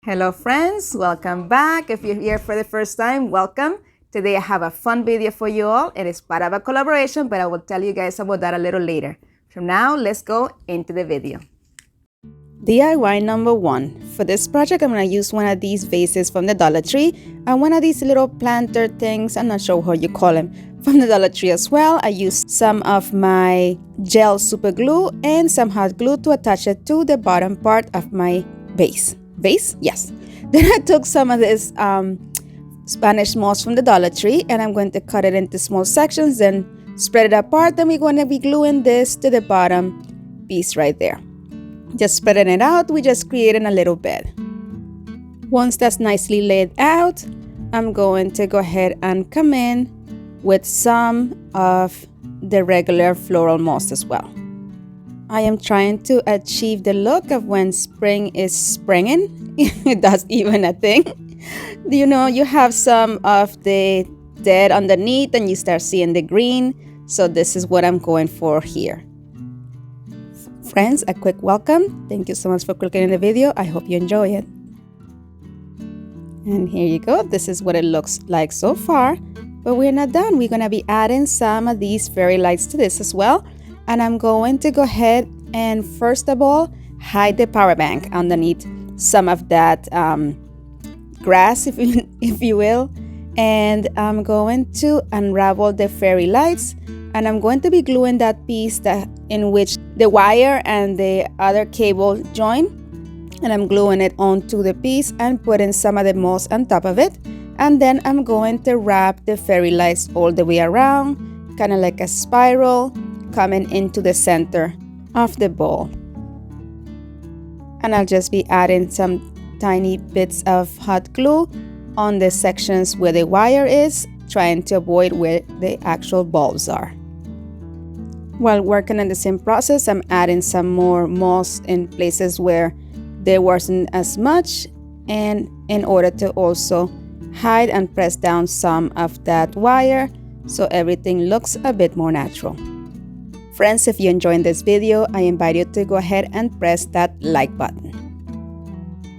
Hello friends, welcome back. If you're here for the first time, welcome. Today I have a fun video for you all. It is part of a collaboration, but I will tell you guys about that a little later. From now, let's go into the video. DIY number 1. For this project, I'm going to use one of these vases from the Dollar Tree and one of these little planter things, I'm not sure how you call them, from the Dollar Tree as well. I used some of my gel super glue and some hot glue to attach it to the bottom part of my vase. Vase? Yes. Then I took some of this Spanish moss from the Dollar Tree and I'm going to cut it into small sections, then spread it apart. Then we're going to be gluing this to the bottom piece right there. Just spreading it out, we just creating a little bed. Once that's nicely laid out, I'm going to go ahead and come in with some of the regular floral moss as well. I am trying to achieve the look of when spring is springing. That's even a thing. You know, you have some of the dead underneath and you start seeing the green. So this is what I'm going for here. Friends, a quick welcome. Thank you so much for clicking in the video. I hope you enjoy it. And here you go. This is what it looks like so far. But we're not done. We're going to be adding some of these fairy lights to this as well. And I'm going to go ahead and first of all, hide the power bank underneath some of that grass, if you will. And I'm going to unravel the fairy lights. And I'm going to be gluing that piece in which the wire and the other cable join. And I'm gluing it onto the piece and putting some of the moss on top of it. And then I'm going to wrap the fairy lights all the way around, kind of like a spiral, coming into the center of the bowl. And I'll just be adding some tiny bits of hot glue on the sections where the wire is, trying to avoid where the actual bulbs are. While working on the same process, I'm adding some more moss in places where there wasn't as much, and in order to also hide and press down some of that wire so everything looks a bit more natural. Friends, if you're enjoying this video, I invite you to go ahead and press that like button.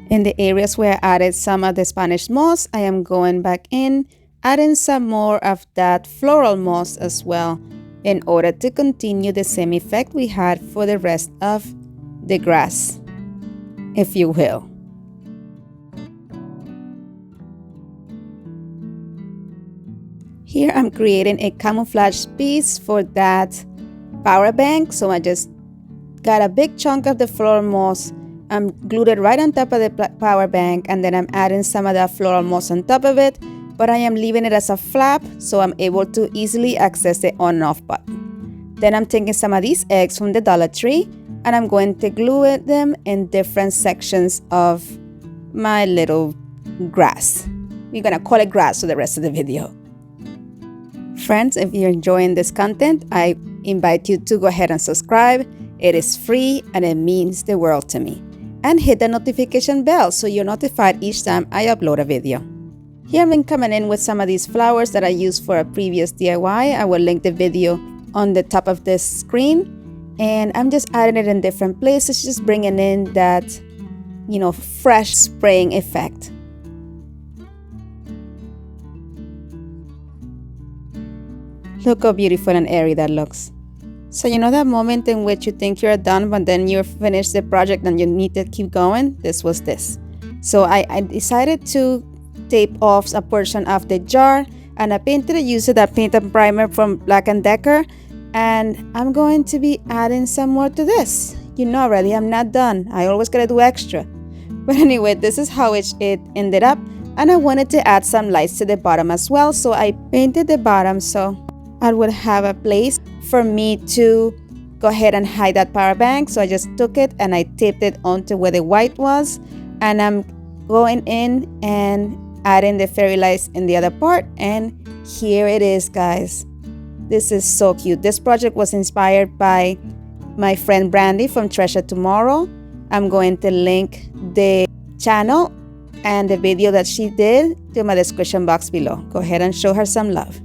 In the areas where I added some of the Spanish moss, I am going back in, adding some more of that floral moss as well, in order to continue the same effect we had for the rest of the grass, if you will. Here I'm creating a camouflage piece for that power bank, so I just got a big chunk of the floral moss. I'm glued it right on top of the power bank, and then I'm adding some of that floral moss on top of it, but I am leaving it as a flap so I'm able to easily access the on and off button. Then I'm taking some of these eggs from the Dollar Tree and I'm going to glue them in different sections of my little grass. We're gonna call it grass for the rest of the video. Friends, if you're enjoying this content, I invite you to go ahead and subscribe. It is free and it means the world to me. And hit the notification bell so you're notified each time I upload a video. Here I've been coming in with some of these flowers that I used for a previous DIY. I will link the video on the top of this screen. And I'm just adding it in different places, just bringing in that, you know, fresh spring effect. Look how beautiful and airy that looks. So you know that moment in which you think you're done, but then you're finished the project and you need to keep going? This was this. So I decided to tape off a portion of the jar, and I painted it using that paint and primer from Black & Decker, and I'm going to be adding some more to this. You know already, I'm not done. I always gotta do extra. But anyway, this is how it ended up, and I wanted to add some lights to the bottom as well, so I painted the bottom so I would have a place for me to go ahead and hide that power bank. So I just took it and I taped it onto where the white was, and I'm going in and adding the fairy lights in the other part, and here it is, guys. This is so cute. This project was inspired by my friend Brandi from Treasure Tomorrow. I'm going to link the channel and the video that she did to my description box below. Go ahead and show her some love.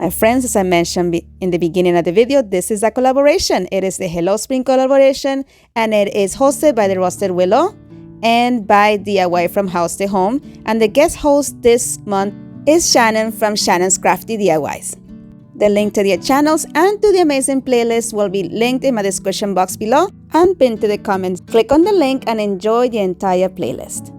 My friends, as I mentioned in the beginning of the video, this is a collaboration. It is the Hello Spring collaboration, and it is hosted by the Roasted Willow and by DIY from House to Home. And the guest host this month is Shannon from Shannon's Crafty DIYs. The link to their channels and to the amazing playlist will be linked in my description box below and pinned to the comments. Click on the link and enjoy the entire playlist.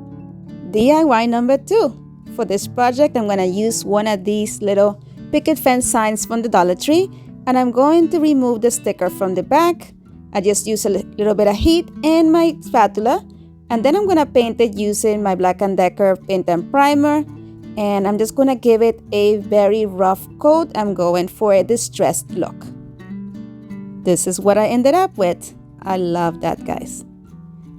DIY number 2. For this project, I'm going to use one of these little picket fence signs from the Dollar Tree, and I'm going to remove the sticker from the back. I just use a little bit of heat and my spatula, and then I'm going to paint it using my Black & Decker paint and primer, and I'm just going to give it a very rough coat. I'm going for a distressed look. This is what I ended up with. I love that, guys.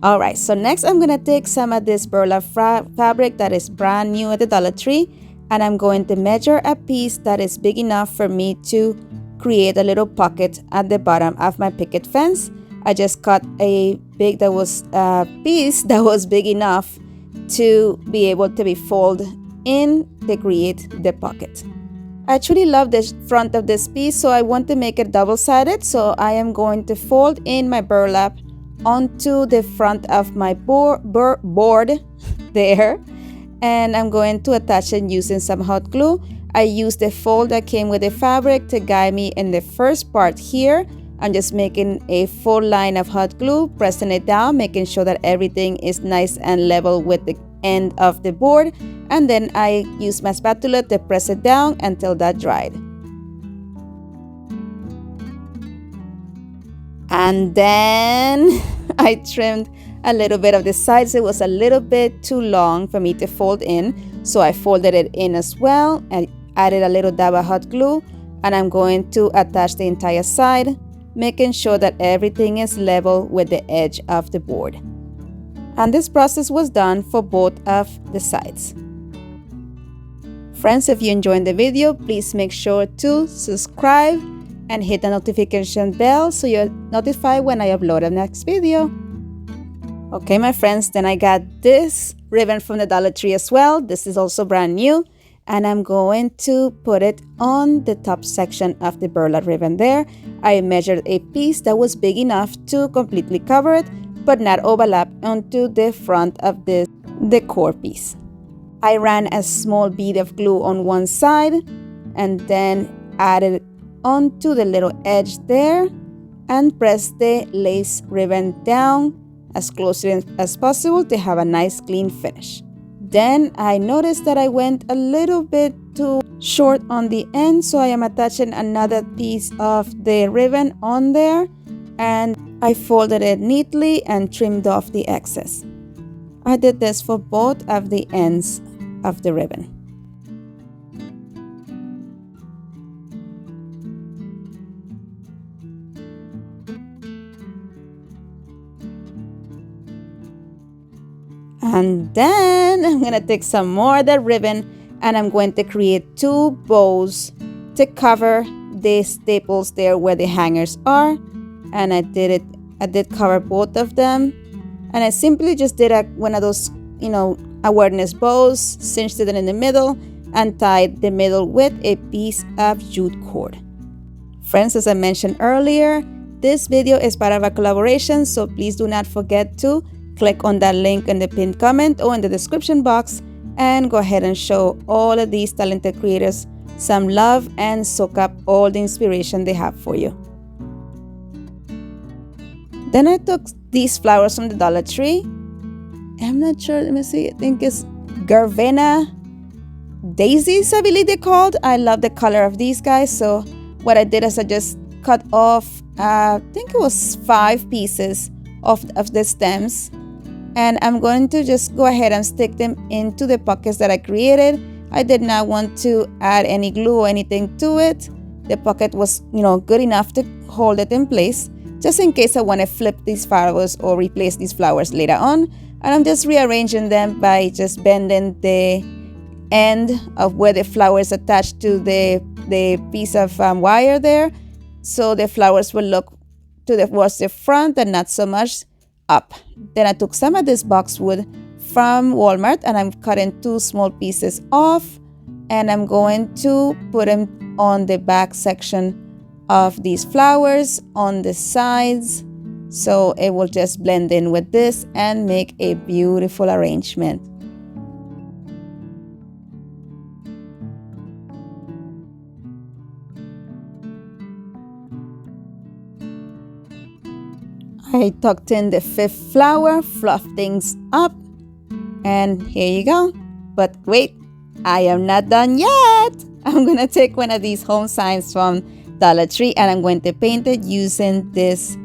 Alright, so next I'm going to take some of this burlap fabric that is brand new at the Dollar Tree, and I'm going to measure a piece that is big enough for me to create a little pocket at the bottom of my picket fence. I just cut a piece that was big enough to be able to be folded in to create the pocket. I actually love the front of this piece, so I want to make it double-sided. So I am going to fold in my burlap onto the front of my board there, and I'm going to attach it using some hot glue. I used the fold that came with the fabric to guide me in the first part here. I'm just making a full line of hot glue, pressing it down, making sure that everything is nice and level with the end of the board, and then I use my spatula to press it down until that dried. And then I trimmed a little bit of the sides. It was a little bit too long for me to fold in, so I folded it in as well and added a little dab of hot glue, and I'm going to attach the entire side, making sure that everything is level with the edge of the board. And this process was done for both of the sides. Friends, if you enjoyed the video, please make sure to subscribe and hit the notification bell so you're notified when I upload the next video. Okay, my friends, then I got this ribbon from the Dollar Tree as well. This is also brand new, and I'm going to put it on the top section of the burlap ribbon there. I measured a piece that was big enough to completely cover it, but not overlap onto the front of the decor piece. I ran a small bead of glue on one side and then added it onto the little edge there and pressed the lace ribbon down as close as possible to have a nice clean finish. Then I noticed that I went a little bit too short on the end, so I am attaching another piece of the ribbon on there, and I folded it neatly and trimmed off the excess. I did this for both of the ends of the ribbon. And then I'm going to take some more of that ribbon and I'm going to create 2 bows to cover the staples there where the hangers are. And I did cover both of them. And I simply just did one of those, awareness bows, cinched it in the middle, and tied the middle with a piece of jute cord. Friends, as I mentioned earlier, this video is part of a collaboration, so please do not forget to click on that link in the pinned comment or in the description box and go ahead and show all of these talented creators some love and soak up all the inspiration they have for you. Then I took these flowers from the Dollar Tree. I'm not sure, let me see, I think it's Garvena daisies, I believe they're called. I love the color of these guys, so what I did is I just cut off, I think it was 5 pieces of the stems, and I'm going to just go ahead and stick them into the pockets that I created. I did not want to add any glue or anything to it. The pocket was, good enough to hold it in place, just in case I want to flip these flowers or replace these flowers later on. And I'm just rearranging them by just bending the end of where the flower is attached to the piece of wire there, so the flowers will look towards the front and not so much up. Then I took some of this boxwood from Walmart and I'm cutting 2 small pieces off, and I'm going to put them on the back section of these flowers on the sides, so it will just blend in with this and make a beautiful arrangement. I tucked in the 5th flower, fluffed things up, and here you go. But wait, I am not done yet. I'm gonna take one of these home signs from Dollar Tree and I'm going to paint it using this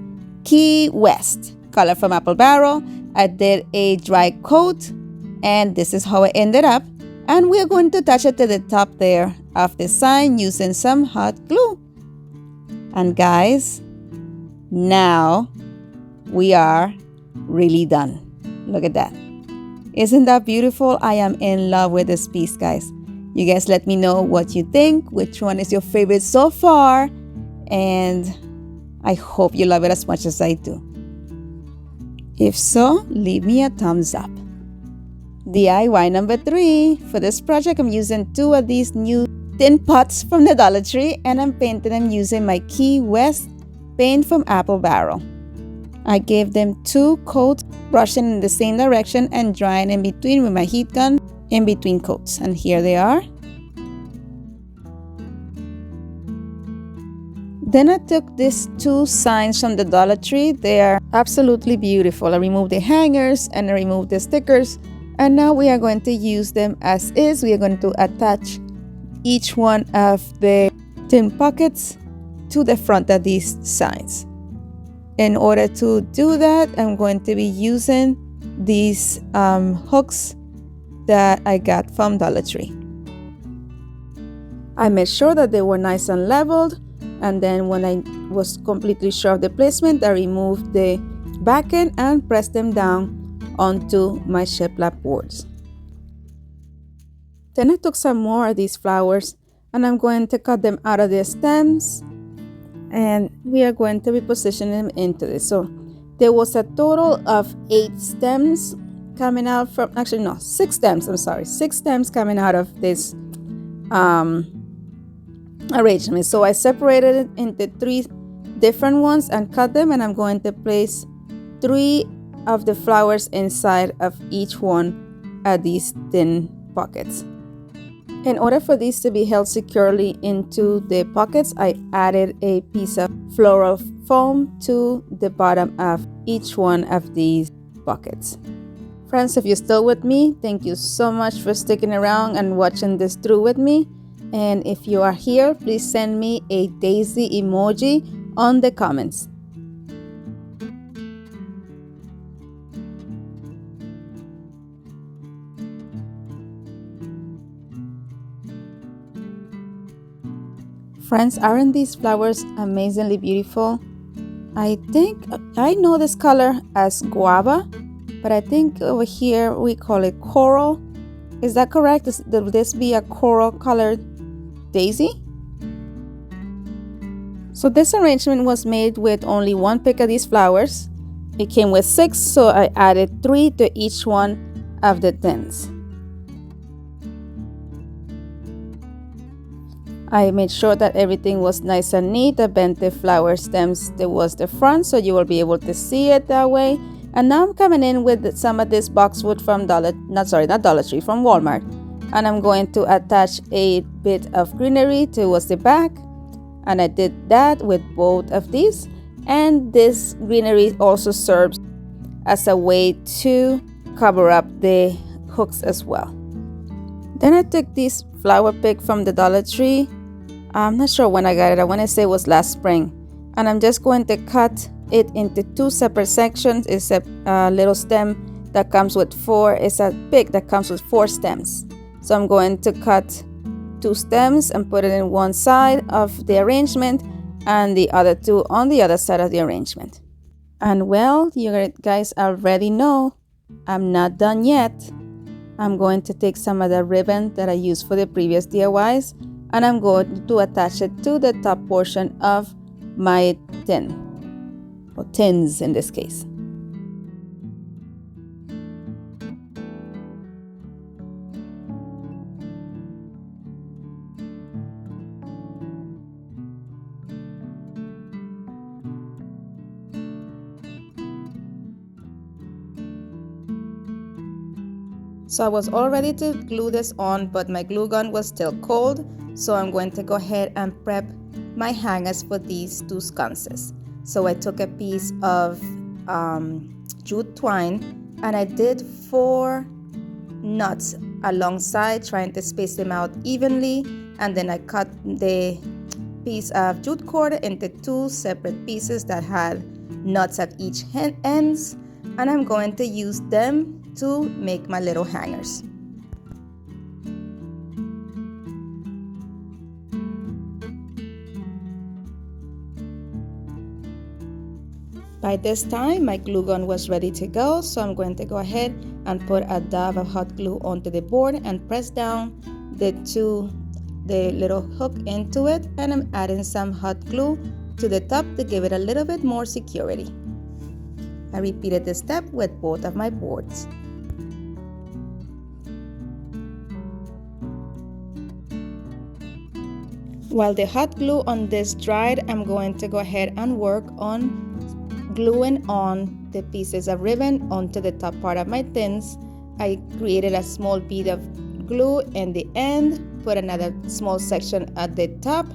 Key West color from Apple Barrel. I did a dry coat and this is how it ended up. And we're going to attach it to the top there of the sign using some hot glue. And guys, now we are really done. Look at that. Isn't that beautiful? I am in love with this piece, guys. You guys let me know what you think, which one is your favorite so far, and I hope you love it as much as I do. If so, leave me a thumbs up. DIY number 3. For this project, I'm using 2 of these new tin pots from the Dollar Tree, and I'm painting them using my Key West paint from Apple Barrel. I gave them 2 coats, brushing in the same direction and drying in between with my heat gun in between coats. And here they are. Then I took these 2 signs from the Dollar Tree. They are absolutely beautiful. I removed the hangers and I removed the stickers. And now we are going to use them as is. We are going to attach each one of the tin pockets to the front of these signs. In order to do that, I'm going to be using these hooks that I got from Dollar Tree. I made sure that they were nice and leveled, and then when I was completely sure of the placement, I removed the back end and pressed them down onto my shiplap boards. Then I took some more of these flowers and I'm going to cut them out of their stems, and we are going to be positioning them into this. So there was a total of 8 stems coming out from, actually no, 6 stems, I'm sorry, 6 stems coming out of this arrangement. So I separated it into 3 different ones and cut them, and I'm going to place 3 of the flowers inside of each one of these thin pockets. In order for these to be held securely into the pockets, I added a piece of floral foam to the bottom of each one of these pockets. Friends, if you're still with me, thank you so much for sticking around and watching this through with me. And if you are here, please send me a daisy emoji on the comments. Friends, aren't these flowers amazingly beautiful? I think I know this color as guava, but I think over here we call it coral. Is that correct? Will this be a coral colored daisy? So this arrangement was made with only 1 pick of these flowers. It came with 6, so I added 3 to each one of the tins. I made sure that everything was nice and neat. I bent the flower stems towards the front so you will be able to see it that way. And now I'm coming in with some of this boxwood from not Dollar Tree, from Walmart. And I'm going to attach a bit of greenery towards the back. And I did that with both of these. And this greenery also serves as a way to cover up the hooks as well. Then I took this flower pick from the Dollar Tree. I'm not sure when I got it. I want to say it was last spring. And I'm just going to cut it into 2 separate sections. It's a little stem that comes with 4. It's a pick that comes with 4 stems. So I'm going to cut 2 stems and put it in one side of the arrangement and the other 2 on the other side of the arrangement. And well, you guys already know I'm not done yet. I'm going to take some of the ribbon that I used for the previous DIYs and I'm going to attach it to the top portion of my tin, or tins in this case. So I was all ready to glue this on, but my glue gun was still cold. So I'm going to go ahead and prep my hangers for these two sconces. So I took a piece of jute twine and I did 4 knots alongside, trying to space them out evenly, and then I cut the piece of jute cord into 2 separate pieces that had knots at each ends, and I'm going to use them to make my little hangers. By this time, my glue gun was ready to go, so I'm going to go ahead and put a dab of hot glue onto the board and press down the little hook into it, and I'm adding some hot glue to the top to give it a little bit more security. I repeated this step with both of my boards. While the hot glue on this dried, I'm going to go ahead and work on gluing on the pieces of ribbon onto the top part of my tins. I created a small bead of glue in the end, put another small section at the top,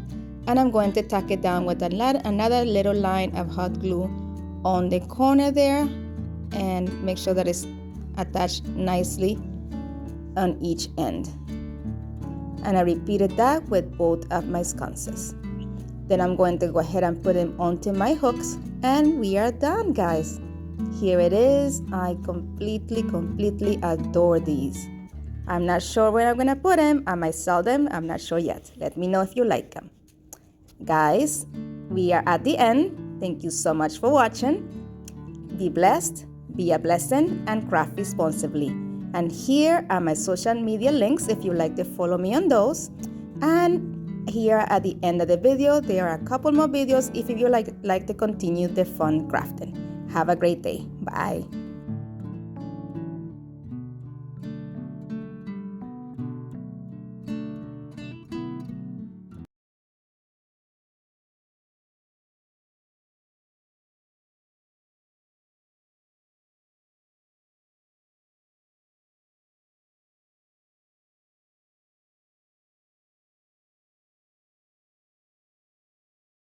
and I'm going to tack it down with another little line of hot glue on the corner there, and make sure that it's attached nicely on each end. And I repeated that with both of my sconces. Then I'm going to go ahead and put them onto my hooks, and we are done, guys. Here it is. I completely adore these. I'm not sure where I'm gonna put them. I might sell them. I'm not sure yet. Let me know if you like them. Guys, we are at the end. Thank you so much for watching. Be blessed, be a blessing, and craft responsibly. And here are my social media links if you'd like to follow me on those. And here at the end of the video, there are a couple more videos if you like to continue the fun crafting. Have a great day. Bye.